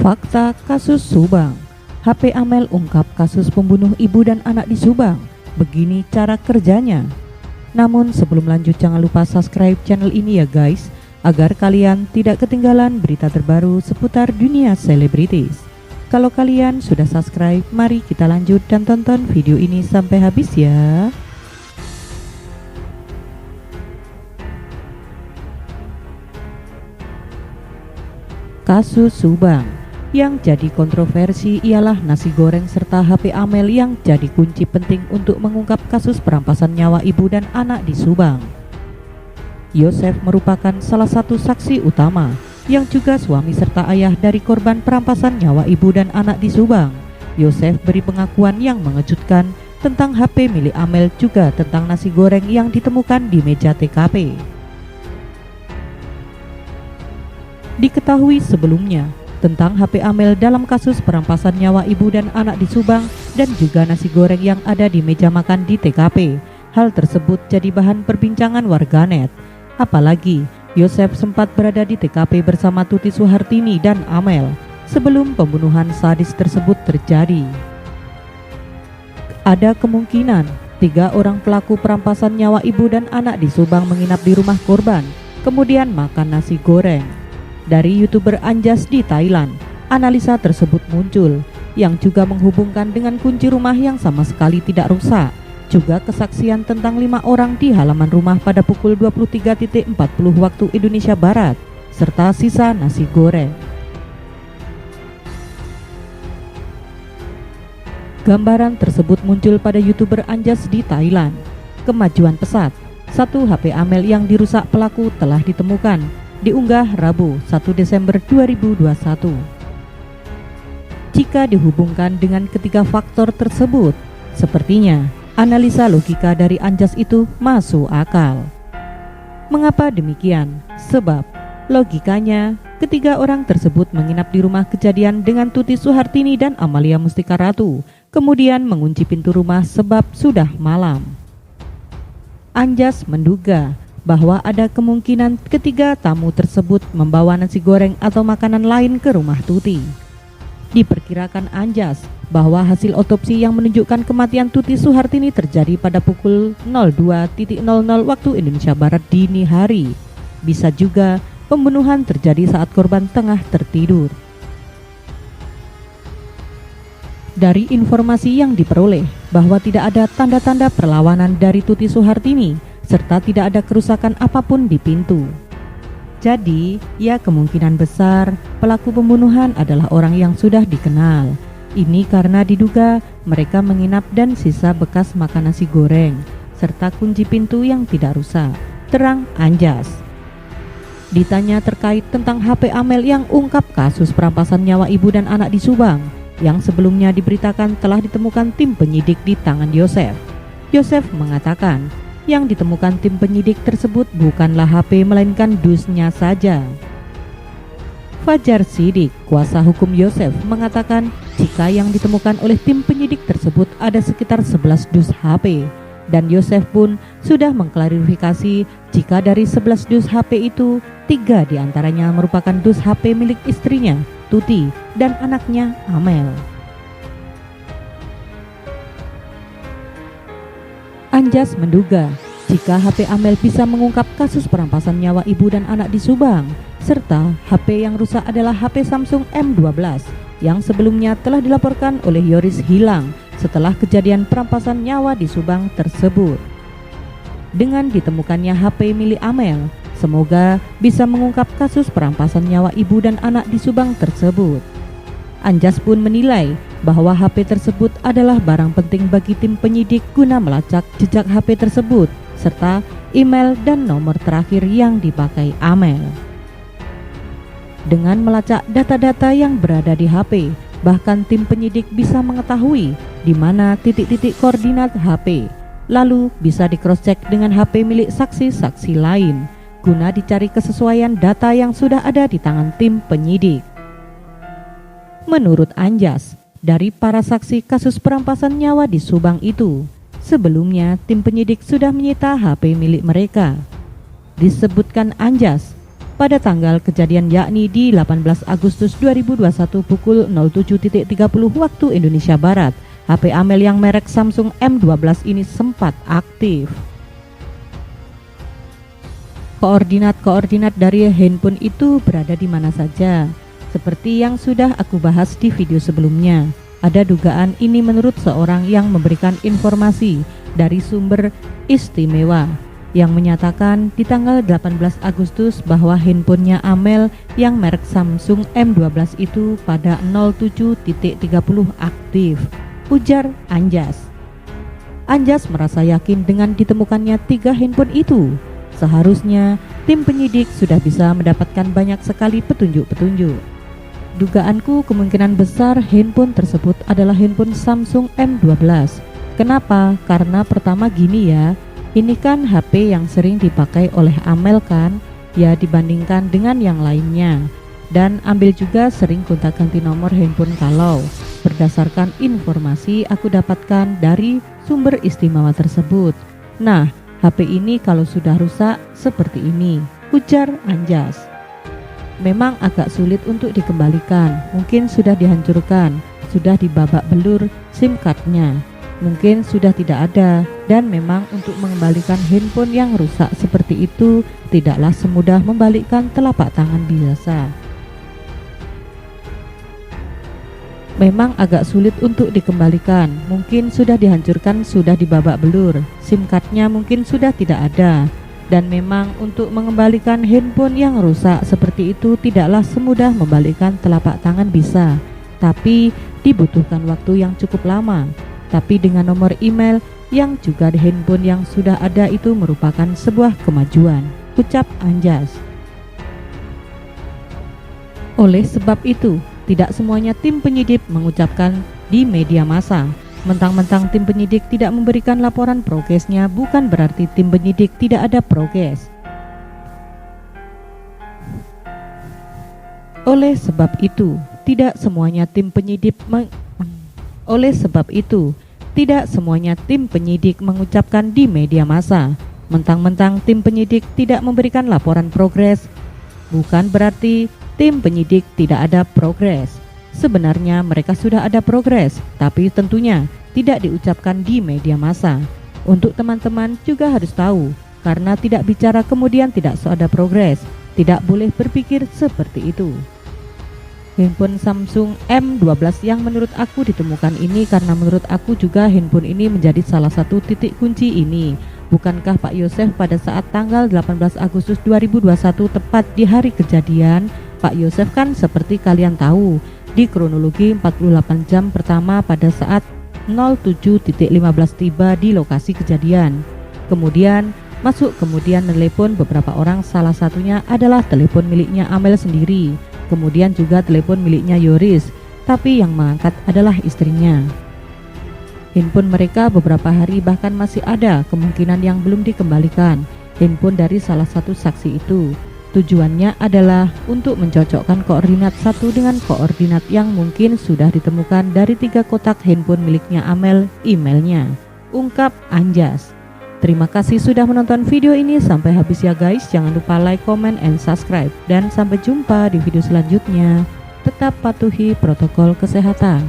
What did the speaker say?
Fakta kasus Subang. HP Amel ungkap kasus pembunuh ibu dan anak di Subang. Begini cara kerjanya. Namun sebelum lanjut jangan lupa subscribe channel ini ya guys, agar kalian tidak ketinggalan berita terbaru seputar dunia selebritis. Kalau kalian sudah subscribe, mari kita lanjut dan tonton video ini sampai habis ya. Kasus Subang. Yang jadi kontroversi ialah nasi goreng serta HP Amel yang jadi kunci penting untuk mengungkap kasus perampasan nyawa ibu dan anak di Subang. Yosef merupakan salah satu saksi utama yang juga suami serta ayah dari korban perampasan nyawa ibu dan anak di Subang. Yosef beri pengakuan yang mengejutkan tentang HP milik Amel, juga tentang nasi goreng yang ditemukan di meja TKP. Diketahui sebelumnya tentang HP Amel dalam kasus perampasan nyawa ibu dan anak di Subang dan juga nasi goreng yang ada di meja makan di TKP. Hal tersebut jadi bahan perbincangan warganet. Apalagi Yosef sempat berada di TKP bersama Tuti Suhartini dan Amel sebelum pembunuhan sadis tersebut terjadi. Ada kemungkinan 3 orang pelaku perampasan nyawa ibu dan anak di Subang menginap di rumah korban, kemudian makan nasi goreng. Dari YouTuber Anjas di Thailand, analisa tersebut muncul, yang juga menghubungkan dengan kunci rumah yang sama sekali tidak rusak. Juga kesaksian tentang 5 orang di halaman rumah pada pukul 23.40 waktu Indonesia Barat, serta sisa nasi goreng. Gambaran tersebut muncul pada YouTuber Anjas di Thailand. Kemajuan pesat, 1 HP Amel yang dirusak pelaku telah ditemukan, diunggah Rabu 1 Desember 2021. Jika dihubungkan dengan ketiga faktor tersebut, sepertinya analisa logika dari Anjas itu masuk akal. Mengapa demikian? Sebab logikanya ketiga orang tersebut menginap di rumah kejadian dengan Tuti Suhartini dan Amalia Mustika Ratu, kemudian mengunci pintu rumah sebab sudah malam. Anjas menduga bahwa ada kemungkinan ketiga tamu tersebut membawa nasi goreng atau makanan lain ke rumah Tuti. Diperkirakan Anjas bahwa hasil otopsi yang menunjukkan kematian Tuti Suhartini terjadi pada pukul 02.00 waktu Indonesia Barat dini hari. Bisa juga pembunuhan terjadi saat korban tengah tertidur. Dari informasi yang diperoleh bahwa tidak ada tanda-tanda perlawanan dari Tuti Suhartini serta tidak ada kerusakan apapun di pintu. Jadi, ya kemungkinan besar pelaku pembunuhan adalah orang yang sudah dikenal. Ini karena diduga mereka menginap dan sisa bekas makan nasi goreng, serta kunci pintu yang tidak rusak, terang Anjas. Ditanya terkait tentang HP Amel yang ungkap kasus perampasan nyawa ibu dan anak di Subang, yang sebelumnya diberitakan telah ditemukan tim penyidik di tangan Yosef. Yosef mengatakan, yang ditemukan tim penyidik tersebut bukanlah HP melainkan dusnya saja. Fajar Sidik, kuasa hukum Yosef, mengatakan jika yang ditemukan oleh tim penyidik tersebut ada sekitar 11 dus HP, dan Yosef pun sudah mengklarifikasi jika dari 11 dus HP itu 3 diantaranya merupakan dus HP milik istrinya, Tuti, dan anaknya Amel. Anjas menduga jika HP Amel bisa mengungkap kasus perampasan nyawa ibu dan anak di Subang, serta HP yang rusak adalah HP Samsung M12 yang sebelumnya telah dilaporkan oleh Yoris hilang setelah kejadian perampasan nyawa di Subang tersebut. Dengan ditemukannya HP milik Amel, semoga bisa mengungkap kasus perampasan nyawa ibu dan anak di Subang tersebut. Anjas pun menilai bahwa HP tersebut adalah barang penting bagi tim penyidik guna melacak jejak HP tersebut, serta email dan nomor terakhir yang dipakai Amel. Dengan melacak data-data yang berada di HP, bahkan tim penyidik bisa mengetahui di mana titik-titik koordinat HP, lalu bisa di-cross-check dengan HP milik saksi-saksi lain, guna dicari kesesuaian data yang sudah ada di tangan tim penyidik. Menurut Anjas, dari para saksi kasus perampasan nyawa di Subang itu, sebelumnya tim penyidik sudah menyita HP milik mereka. Disebutkan Anjas, pada tanggal kejadian yakni di 18 Agustus 2021 pukul 07.30 waktu Indonesia Barat. HP Amel yang merek Samsung M12 ini sempat aktif. Koordinat-koordinat dari handphone itu berada di mana saja. Seperti yang sudah aku bahas di video sebelumnya, ada dugaan ini menurut seorang yang memberikan informasi dari sumber istimewa yang menyatakan di tanggal 18 Agustus bahwa handphonenya Amel yang merek Samsung M12 itu pada 07.30 aktif, ujar Anjas. Anjas merasa yakin dengan ditemukannya 3 handphone itu. Seharusnya tim penyidik sudah bisa mendapatkan banyak sekali petunjuk-petunjuk. Dugaanku kemungkinan besar handphone tersebut adalah handphone Samsung M12. Kenapa? Karena pertama gini ya, ini kan HP yang sering dipakai oleh Amel kan, ya dibandingkan dengan yang lainnya. Dan Amel juga sering gonta-ganti nomor handphone kalau berdasarkan informasi aku dapatkan dari sumber istimewa tersebut. Nah, HP ini kalau sudah rusak seperti ini, ujar Anjas. Memang agak sulit untuk dikembalikan, mungkin sudah dihancurkan, sudah dibabak belur SIM cardnya. Mungkin sudah tidak ada, dan memang untuk mengembalikan handphone yang rusak seperti itu tidaklah semudah membalikkan telapak tangan biasa. Memang agak sulit untuk dikembalikan, mungkin sudah dihancurkan, sudah dibabak belur, SIM cardnya mungkin sudah tidak ada. Dan memang untuk mengembalikan handphone yang rusak seperti itu tidaklah semudah membalikkan telapak tangan bisa, tapi dibutuhkan waktu yang cukup lama. Tapi dengan nomor email yang juga di handphone yang sudah ada itu merupakan sebuah kemajuan, ucap Anjas. Oleh sebab itu, tidak semuanya tim penyidik mengucapkan di media massa. Mentang-mentang tim penyidik tidak memberikan laporan progresnya bukan berarti tim penyidik tidak ada progres. Oleh sebab itu, tidak semuanya tim penyidik mengucapkan di media massa. Mentang-mentang tim penyidik tidak memberikan laporan progres, bukan berarti tim penyidik tidak ada progres. Sebenarnya mereka sudah ada progres, tapi tentunya tidak diucapkan di media massa. Untuk teman-teman juga harus tahu, karena tidak bicara kemudian tidak ada progres. Tidak boleh berpikir seperti itu. Handphone Samsung M12 yang menurut aku ditemukan ini karena menurut aku juga handphone ini menjadi salah satu titik kunci ini. Bukankah Pak Yosef pada saat tanggal 18 Agustus 2021 tepat di hari kejadian, Pak Yosef kan seperti kalian tahu, di kronologi 48 jam pertama pada saat 07.15 tiba di lokasi kejadian. Kemudian menelepon beberapa orang, salah satunya adalah telepon miliknya Amel sendiri. Kemudian juga telepon miliknya Yoris, tapi yang mengangkat adalah istrinya. Handphone mereka beberapa hari bahkan masih ada kemungkinan yang belum dikembalikan. Handphone dari salah satu saksi itu tujuannya adalah untuk mencocokkan koordinat satu dengan koordinat yang mungkin sudah ditemukan dari 3 kotak handphone miliknya Amel, emailnya, ungkap Anjas. Terima kasih sudah menonton video ini sampai habis ya guys. Jangan lupa like, comment, and subscribe. Dan sampai jumpa di video selanjutnya. Tetap patuhi protokol kesehatan.